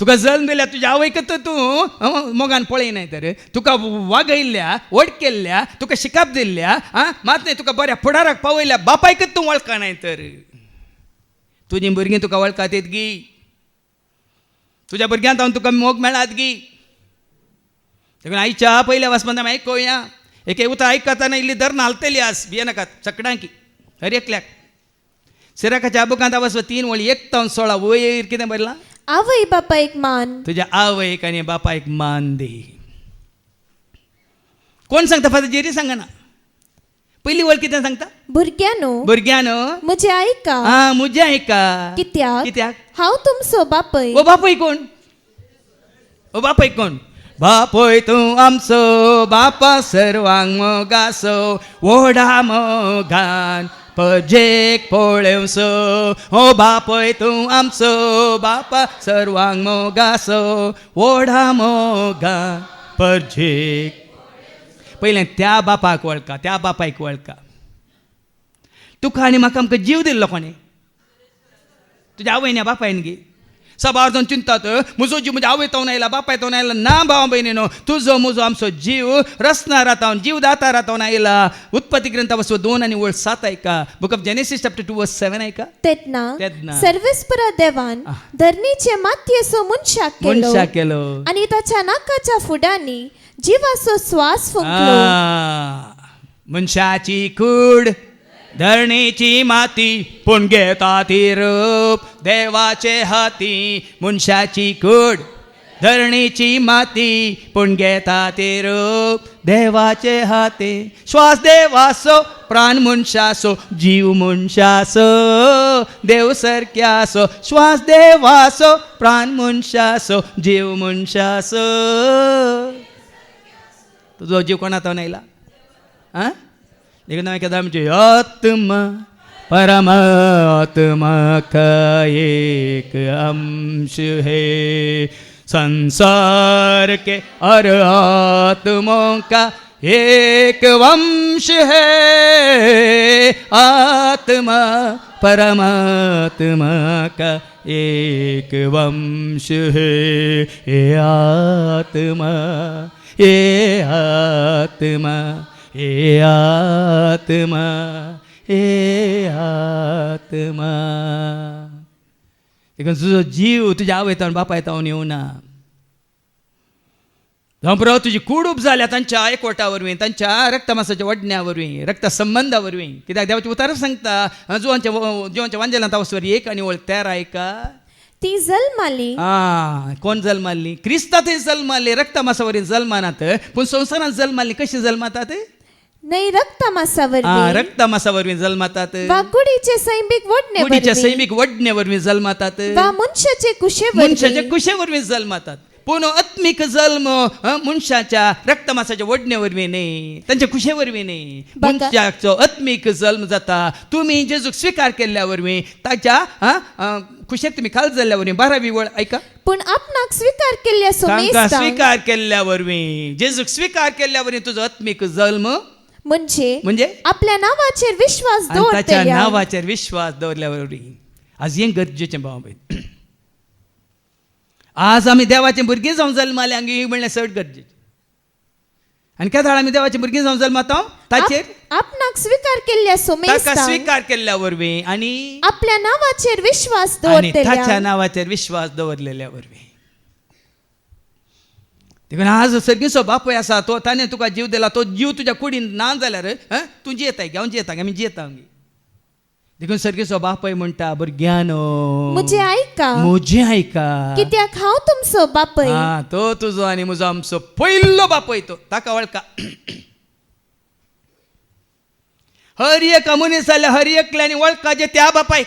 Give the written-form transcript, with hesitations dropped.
तुका जल्म दिल्या तुझ्या आवयकत तूं मोगान पळय नाही तर तुका वागयल्ल्या वड केल्ल्या तुका शिकाप दिल्ल्या मात नाही तुका बऱ्या फुडाराक पावयल्या बापायकत तूं वळखा नाही तर तुझी भुरगीं तुका वळखात येत गी तुझ्या भुरग्यांत हांव तुका मोग मेळात गी देखून आईच्या पहिल्या वासपंत आमी आयकोया एक उतर आयकताना इल्ली धर नालतली आस भियेनाकात चकडांकी हर एकल्याक सिराकाच्या अबुकांत वसव 3 वळी 1:16 वयर कितें बरलां आवय बापायक मान तुझ्या आवयक आनी बापायक मान दे कोण सांगता फादर जेरी सांगना पहिली वळ कितें सांगता भुरग्यानो म्हजे आयका मुजे आयका कित्याक हांव तुमचो बापय ओ बापय कोण बापय तूं आमचो बापा सर्वांग मोगासो व्हडा मोगान पजेक पळेवसो ओ बापय तूं आमचो बापा सर्वांग मोगासो व्हडा मोगान पजेक पयलें त्या बापाक वळखा तुका आनी म्हाका आमकां जीव दिल्लो कोणें तुज्या आवयन बापायन गे सबार जावन चिंतात म्हजो जीव म्हज्या आवय तावन आयला बापाय तावन आयला ना भावा भयणीनो तुजो म्हजो आमचो जीव रसना रातावन जीव दाता रातावन आयला उत्पत्ती ग्रंथ वसो 2 आनी वळ 7 आयका बुक ऑफ जेनेसिस चॅप्टर 2 वर्स 7 आयका तेदना सर्वेस्परा देवान धरणीचे मातयेचो मनशाक केलो आनी ताच्या नाकाच्या फुडांनी जिवाचो श्वास फुंकलो मनशाची कूड धरणीची माती पूण घेता ती रूप देवाचे हाती मनशाची कूड धरणीची माती पूण घेता ती रूप देवाचे हाती श्वास देवासो प्राण मनशासो जीव मनशासो देव सारक्यासो श्वास देवासो प्राण मनशासो जीव मनशासो तुजो जीव कोणाचो नायला देखून हांवें केदां म्हणजे आत्मा परमात्मा का एक अंश है संसार के हर आत्मों का एक वंश है आत्मा परमात्मा का एक वंश है आत्मा ए आत्मा ए आत्मा ए आत्मा देखून तुजो जीव तुज्या आवयतावन बापाय तावन येवना जावं तुजी कुडूप जाल्या तांच्या एकवटा वरवीं तांच्या रक्तमासाच्या वडण्या वरवीं रक्त संबंधा वरवीं कित्याक देवाची उतार सांगता जुवांच्या वांजेलांत वचवर 1 आनी वळ 13 आयका ती जल्माली कोण जल्माली क्रिस्ता थंय जल्माली रक्तमासा वरवीं जल्मानात पूण संवसारांत जल्माली कशी जल्मातात नाही रक्तमासा वरवीं जल्मातात गुडीचे सैमीक वडणे वरवीं जल्मातात मनशाचे कुशे वरवीं जल्मातात पूण आत्मीक जल्म मनशाच्या रक्तमासाच्या वडणे वरवीं न्ही तांच्या कुशे वरवीं न्ही मनशाचो आत्मीक जल्म जाता तुमी जेजूक स्विकार केल्ल्या वरवीं ताच्या कुशेक तुमी खाल जाल्ल्या वरवीं 12वी वळ आयका पूण आपणाक स्विकार केल्ल्या वरवीं जेजूक स्विकार केल्ल्या वरवीं तुजो आत्मीक जल्म म्हणजे आपल्या नावाचेर विश्वास दवरल्या वरवीं आज हें गरजेचें भाव भयण आज आमी देवाचे भुरगीं जावन जल्माले हांगी म्हणलें चड गरजेचें आनी केदाळ आमी देवाचे भुरगीं जावन जल्माता ताचेर आपणाक स्विकार केल्ल्या वरवीं आनी आपल्या नावाचेर विश्वास ताच्या नावाचेर विश्वास दवरलेल्या वरवीं देखून आज सर्गीचो बापूय आसा तो ताणें तुका जीव दिला तो जीव तुज्या कुडीन ना जाल्यार तूं जियेताय हांव जियेता आमी जियेता आमी देखून सर्गीचो बापूय म्हणटा भुरग्यानो म्हजे आयका कित्याक हांव तुमचो बापूय तो तुजो आनी म्हजो आमचो पयलो बापूय तो ताका वळखा हर एक मनीस जाल्यार हर एकल्यानी वळखा जे त्या बापायक